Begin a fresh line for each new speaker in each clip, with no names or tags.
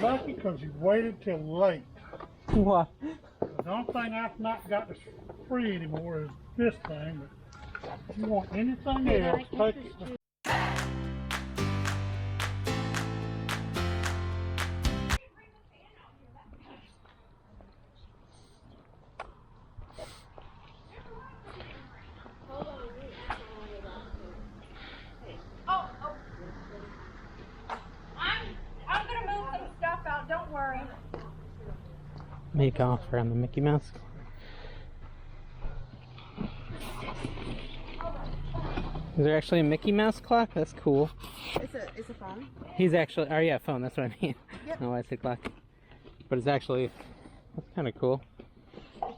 lucky because you waited till late.
What?
The only thing I've not got that's free anymore is this thing. But if you want anything else, take it.
I'm gonna move some stuff out, don't worry.
Make offer on the Mickey Mouse. Is there actually a Mickey Mouse clock? That's cool.
It's a phone.
He's actually, oh yeah, phone, that's what I mean.
Yep.
No, I said clock. But it's actually, that's kind of cool.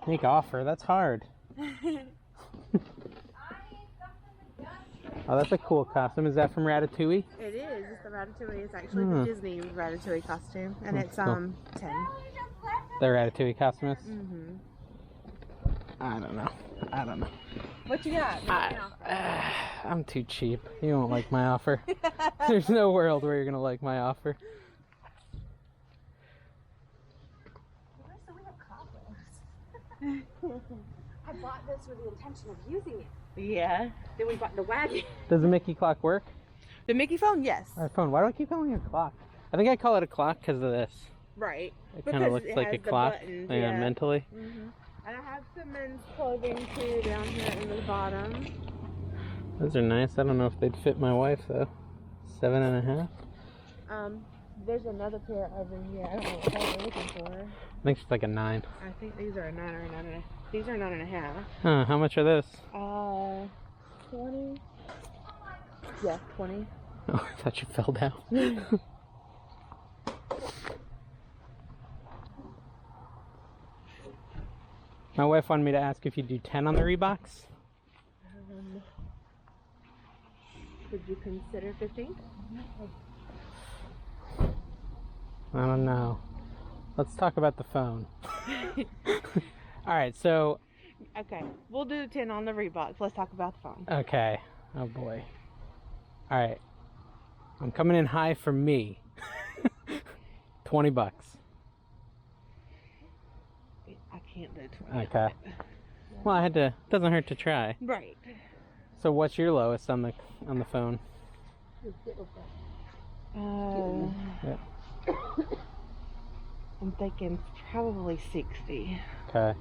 Make offer, that's hard. Oh, that's a cool costume. Is that from Ratatouille?
It is. It's the Ratatouille. It's actually the Disney Ratatouille costume, and it's 10.
The Ratatouille costume is?
Mhm.
I don't know.
What you got?
I'm too cheap. You won't like my offer. There's no world where you're gonna like my offer.
So we have cobwebs. I bought this with the intention of using it. Yeah. Then we bought the wagon.
Does the Mickey clock work?
The Mickey phone, yes.
Our phone. Why do I keep calling it a clock? I think I call it a clock because of this.
Right.
It kind of looks like a clock.
Buttons,
yeah, mentally.
Mm-hmm. And I have some men's clothing too down here in the bottom.
Those are nice. I don't know if they'd fit my wife though. 7.5.
There's another pair over here. I don't know what they're looking for.
I think it's like a 9.
I think these are a 9 or a 9.5. These are 9.5.
Huh, how much are those?
20. Yeah, 20.
Oh, I thought you fell down. My wife wanted me to ask if you do 10 on the Reeboks.
Would you consider 15?
I don't know. Let's talk about the phone. Alright, so...
Okay, we'll do 10 on the Reeboks. Let's talk about the phone.
Okay. Oh boy. Alright. I'm coming in high for me. $20.
I can't do 20.
Okay. Well, I had to... Doesn't hurt to try.
Right.
So what's your lowest on the phone? Yeah.
I'm thinking probably 60.
Okay.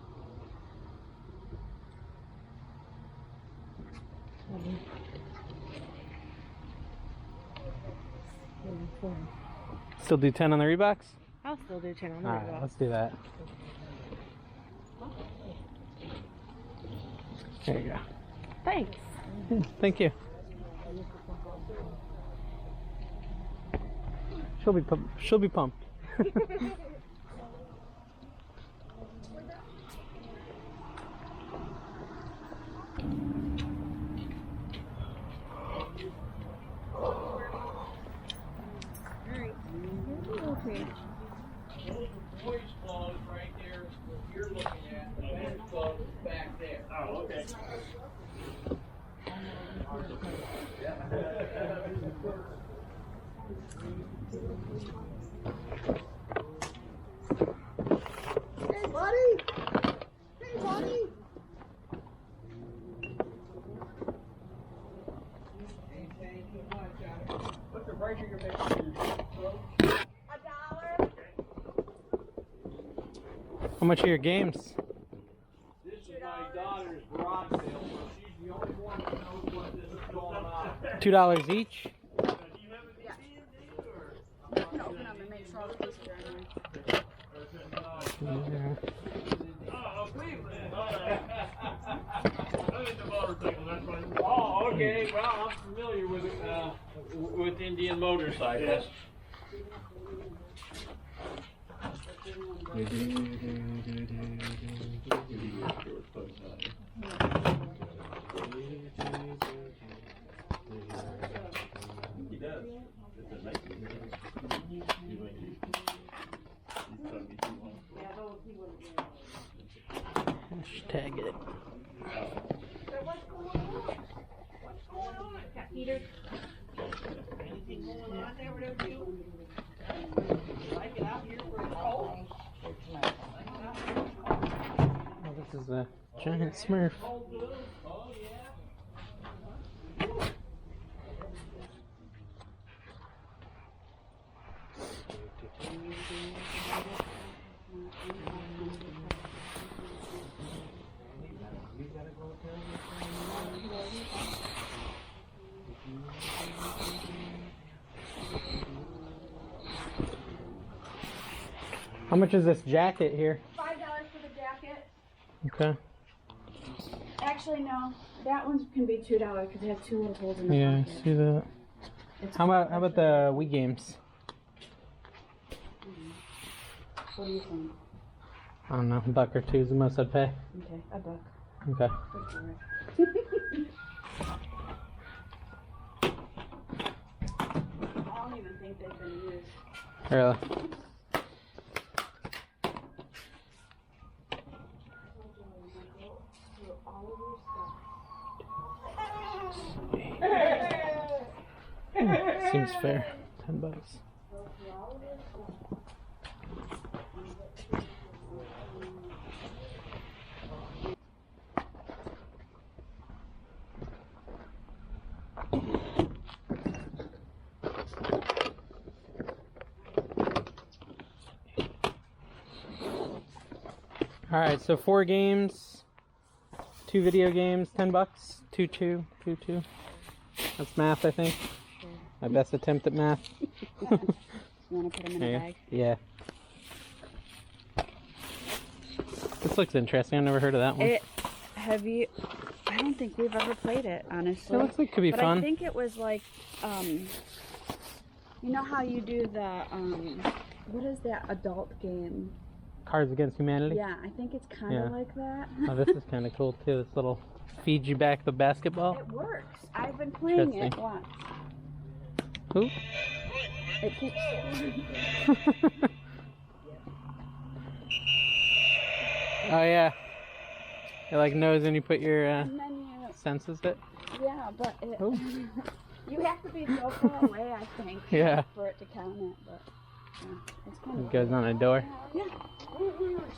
Still do 10 on the Reeboks?
I'll still do 10 on the
Alright,
Reeboks.
let's do that. There you go.
Thanks.
Yeah, thank you. She'll be pumped.
Oh, okay.
Hey, buddy! Hey, buddy!
What's the price you're going to
$1.
How much are your games?
This is my daughter's garage sale, so she's the only one that knows what this is going on.
$2 each?
Open up and make sure all the pieces are in there.
Oh, okay. Well, I'm familiar with Indian motorcycles.
He does. It's a nice
Hashtag it.
So what's going on? What's going on? Got Peter? Anything going on there with you? Like it out
a giant Smurf. How much is this jacket here?
$5 for the jacket.
Okay.
Actually, no. That one can be $2 because it has 2 little holes in the
Yeah,
pocket.
see that.
It's
How about the Wii games?
What do you think?
I don't know, $1 or $2 is the most I'd pay.
Okay, $1.
Okay.
Go for it. I don't even think they've been used.
Really? Seems fair. $10. All right, so 4 games, 2 video games, $10. 2. That's math, I think. My best attempt at math.
You want to put them in a bag?
Yeah. This looks interesting. I've never heard of that one.
I don't think we've ever played it, honestly.
It looks like it could be
but
fun.
I think it was like, you know how you do the, what is that adult game?
Cards Against Humanity?
Yeah, I think it's kind of like that.
Oh, this is kind of cool too. This little feed you back the basketball.
It works. I've been playing it
Interesting.
once.
Who?
It keeps.
Oh yeah. It like knows when you put your
And then you,
senses it.
yeah, but it,
Oh.
you have to be so far away, I think,
Yeah.
for it to count it. But yeah, it's kind
It
of.
goes on a door.
Yeah.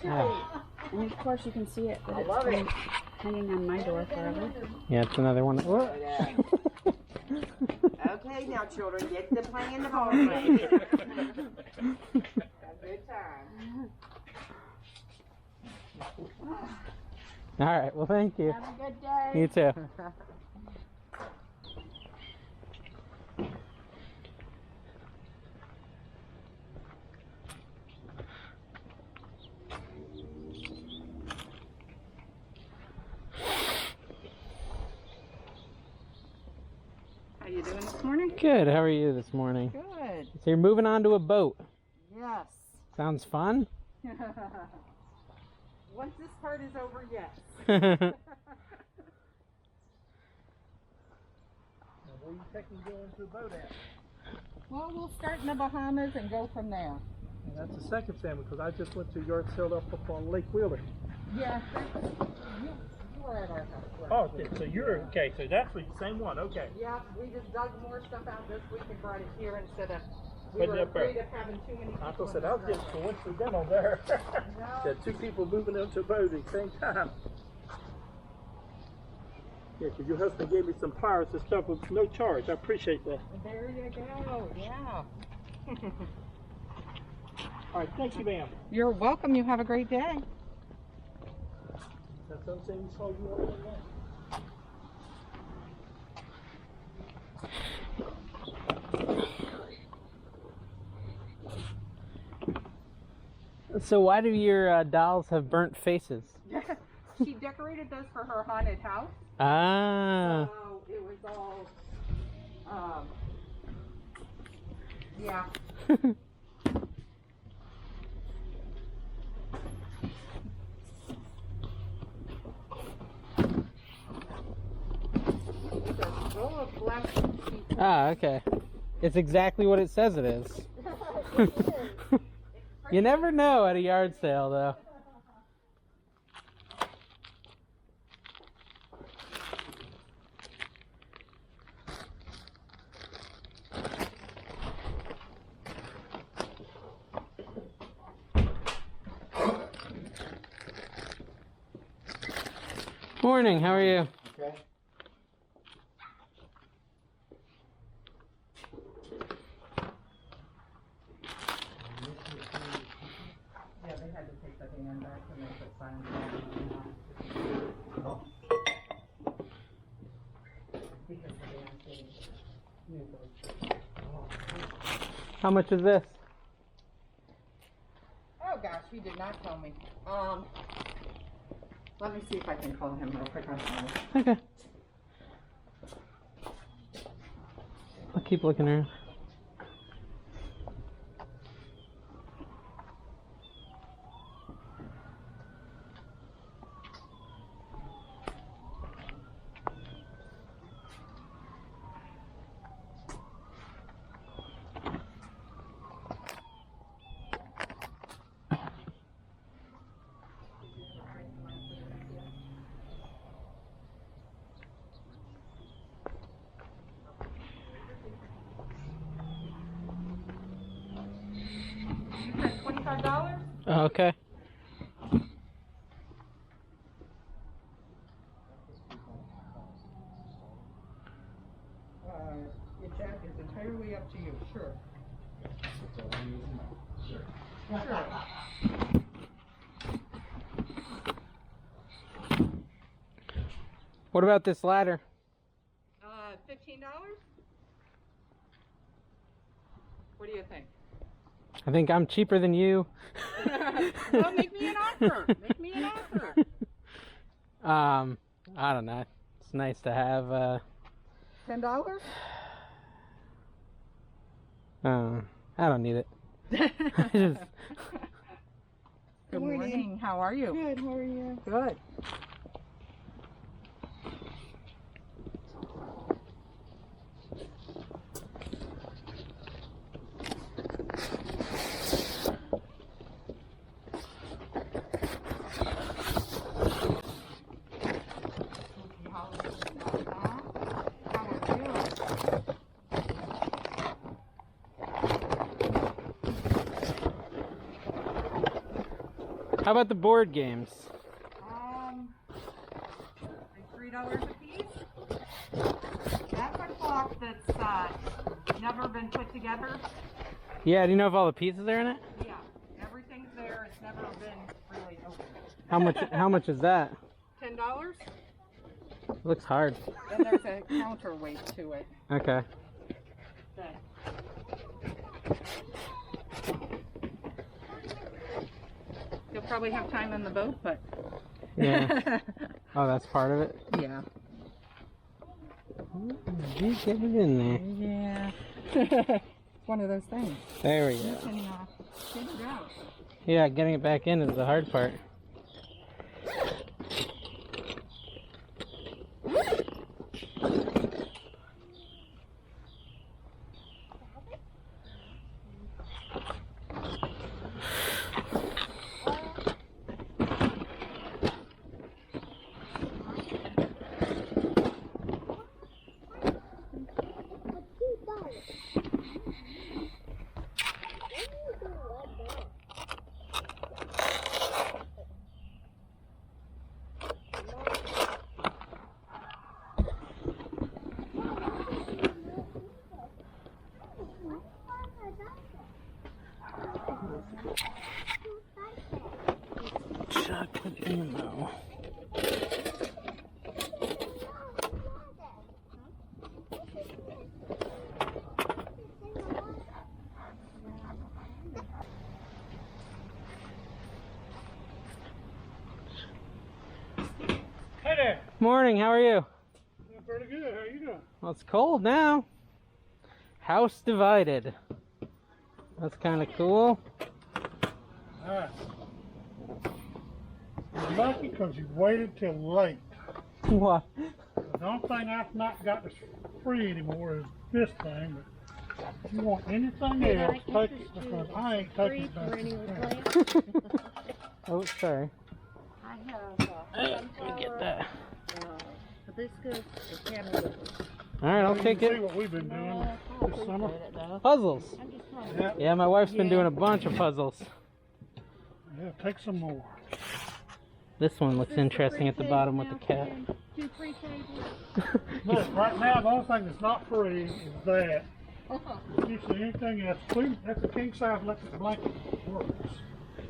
Ah.
And of course you can see it, but it's been hanging on my door forever.
Yeah, it's another one. Whoa.
Okay, now children, get to playing the ball game. Have a good time.
All right. Well, thank you.
Have a good day.
You too.
How you doing this morning?
Good. How are you this morning?
Good.
So you're moving on to a boat.
Yes.
Sounds fun.
Once this part is over, yes.
Now, where you taking going to the boat at?
Well, we'll start in the Bahamas and go from there.
And that's the second family because I just went to yard sale up on Lake Wheeler.
Yeah. You were at our house.
Oh, okay, so you're okay. So that's the same one. Okay.
Yeah, we just dug more stuff out this week and brought it here instead of. We
Putting
were
it up there.
afraid of having too many people.
I thought
in
said
the
I was
truck.
getting coincidental there.
No.
That 2 people moving into a boat at the same time. Yeah, because your husband gave me some pliers and stuff with no charge. I appreciate that.
There you go. Yeah.
All right, thank you, ma'am.
You're welcome. You have a great day.
That's what I'm saying. You saw you over there.
So why do your dolls have burnt faces?
She decorated those for her haunted house.
Ah.
So it was all, yeah. It's a roll of black sheets.
Ah, okay. It's exactly what it says it is. You never know at a yard sale, though. Morning, how are you?
Okay.
Yeah, they had to take the hand back and they put signs on. Because the damn thing.
How much is this?
Oh gosh, he did not tell me. Let me see if I can call him real quick on the phone.
Okay. I'll keep looking around.
You said $25?
Okay.
Jack, it's entirely up to you. Sure.
What about this ladder?
$15? What do you think?
I think I'm cheaper than you.
Well, make me an offer. Make me an offer.
I don't know. It's nice to have,
$10?
I don't need it. Just,
Good morning. How are you?
Good, how are you?
Good.
how about the board games?
Like $3 a piece. That's a clock that's never been put together.
Yeah, do you know if all the pieces are in it?
Yeah, everything's there. It's never been really opened.
How much is that?
$10.
Looks hard.
And there's a counterweight to it.
Okay.
That you'll probably have time in the boat, but
Yeah. Oh, that's part of it?
yeah.
You get it in there.
Yeah. It's one of those things.
There we
You
go.
can get it out.
Yeah, getting it back in is the hard part. Chocolate ammo.
Hey there.
Morning, how are you?
Doing pretty good. How you doing?
Well, it's cold now. House divided. That's kind of cool.
Alright. You're lucky because you waited till late.
What?
The only thing I've not got that's free anymore is this thing. But if you want anything else, take it because I ain't taking it back.
Oh, sorry.
I have
Let me get that.
hibiscus and cantaloupe.
All right, I'll take
See
it.
what we've been doing this summer.
Puzzles.
I'm just trying
Yeah,
Yeah, my wife's been doing a bunch of puzzles.
yeah, take some more.
This one looks interesting at the bottom with the cat.
Two free tables.
Look, right now, the only thing that's not free is that. If you see anything else, please, that's a king size electric blanket works.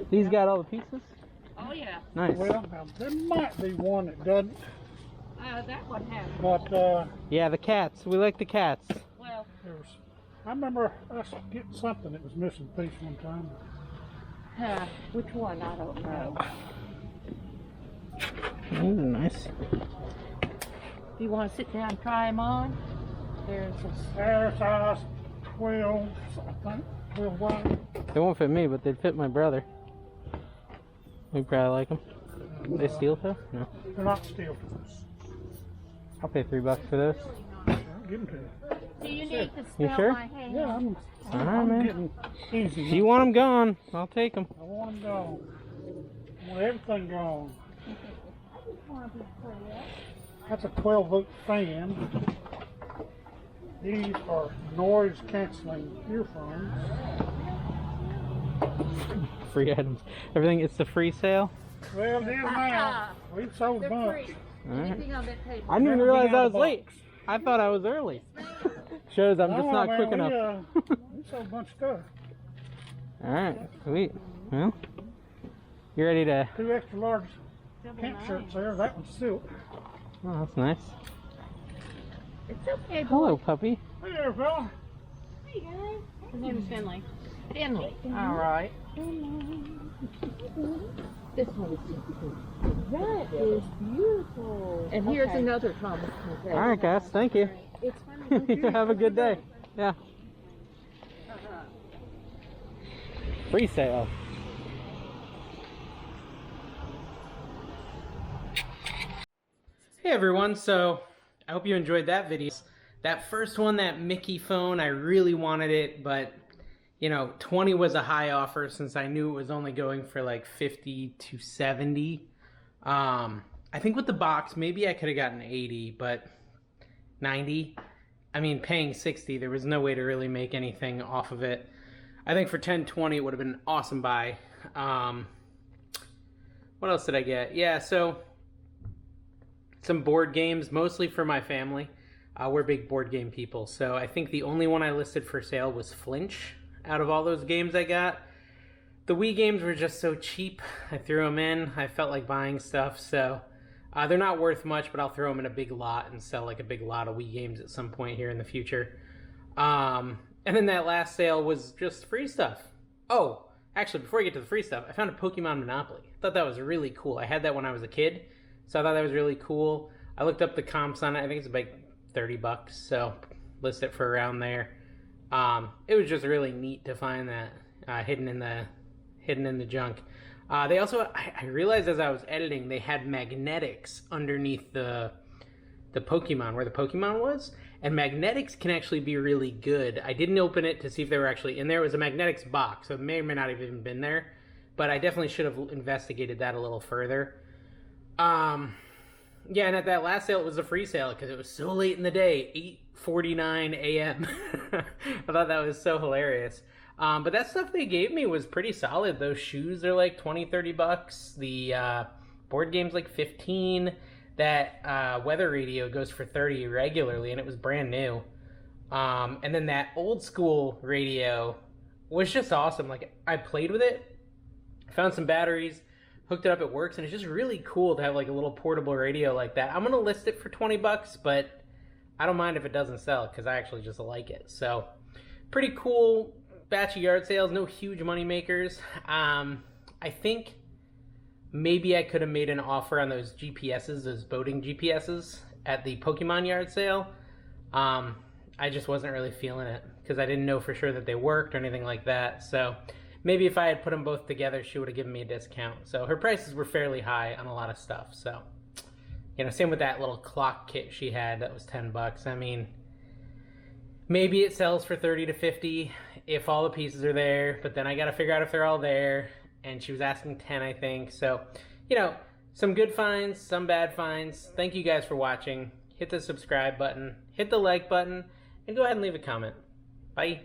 These got all the pieces?
Oh yeah.
Nice.
Well, now, there might be one that doesn't,
That one has.
but
Yeah, the cats. We like the cats.
Well,
I remember us getting something that was missing a piece one time.
which one? I don't know.
Ooh, nice.
Do you want to sit down and try them on? There's a
Hair size 12, I think, 12 wide.
They won't fit me, but they'd fit my brother. We probably like them. They steel toe? No.
They're not steel.
I'll pay $3 for those.
Give them to you.
Do you need to
You
smell
sure?
my hand?
Yeah, I'm
Alright, man.
getting easy.
If you want them gone, I'll take them.
I want them gone. I want everything gone. That's a 12-volt fan. These are noise canceling earphones.
Free items. Everything, it's the free sale?
Well, it is now. We've sold a bunch.
Alright.
Anything on that table.
I didn't even
Never
realize
been out
I
of
was late.
box.
I thought I was early. Shows I'm just
No,
not
man,
quick
we,
enough.
We sold a bunch of stuff.
Alright, sweet. Well, you ready to...
2 extra large pant shirts there. That one's silk.
Oh, that's nice.
It's okay, boy.
Hello, puppy.
Hey there, fella.
Hey guys. His name is Finley. Finley. All right. This one is beautiful. That is beautiful. And here's another Thomas.
Alright, guys. Thank you.
It's funny.
Have a good day. Yeah. Free sale. Hey everyone, so I hope you enjoyed that video. That first one, that Mickey phone, I really wanted it, but you know, 20 was a high offer since I knew it was only going for like 50 to 70. I think with the box, maybe I could have gotten 80, but 90. I mean, paying 60, there was no way to really make anything off of it. I think for 10, 20, it would have been an awesome buy. What else did I get? Yeah, so some board games, mostly for my family. We're big board game people, so I think the only one I listed for sale was Flinch out of all those games I got. The Wii games were just so cheap. I threw them in. I felt like buying stuff, so they're not worth much, but I'll throw them in a big lot and sell like a big lot of Wii games at some point here in the future. And then that last sale was just free stuff. Oh, actually, before I get to the free stuff, I found a Pokemon Monopoly. I thought that was really cool. I had that when I was a kid, so I thought that was really cool. I looked up the comps on it. I think it's like $30, so list it for around there. It was just really neat to find that hidden in the junk. They also, I realized as I was editing, they had magnetics underneath the Pokemon, where the Pokemon was, and magnetics can actually be really good. I didn't open it to see if they were actually in there. It was a magnetics box, so it may or may not have even been there, but I definitely should have investigated that a little further. Yeah, and at that last sale, it was a free sale because it was so late in the day, 8:49 a.m. I thought that was so hilarious. But that stuff they gave me was pretty solid. Those shoes are like $20-30. The board game's like $15. That weather radio goes for $30 regularly, and it was brand new. And then that old school radio was just awesome. Like, I played with it, found some batteries, hooked it up, it works, and it's just really cool to have like a little portable radio like that. I'm gonna list it for $20, but I don't mind if it doesn't sell because I actually just like it. So pretty cool batch of yard sales, no huge money makers. I think maybe I could have made an offer on those GPSs, those boating GPSs at the Pokemon yard sale. I just wasn't really feeling it because I didn't know for sure that they worked or anything like that. So maybe if I had put them both together, she would have given me a discount. So her prices were fairly high on a lot of stuff. So, you know, same with that little clock kit she had that was $10. I mean, maybe it sells for 30 to 50 if all the pieces are there, but then I got to figure out if they're all there. And she was asking 10, I think. So, you know, some good finds, some bad finds. Thank you guys for watching. Hit the subscribe button, hit the like button, and go ahead and leave a comment. Bye.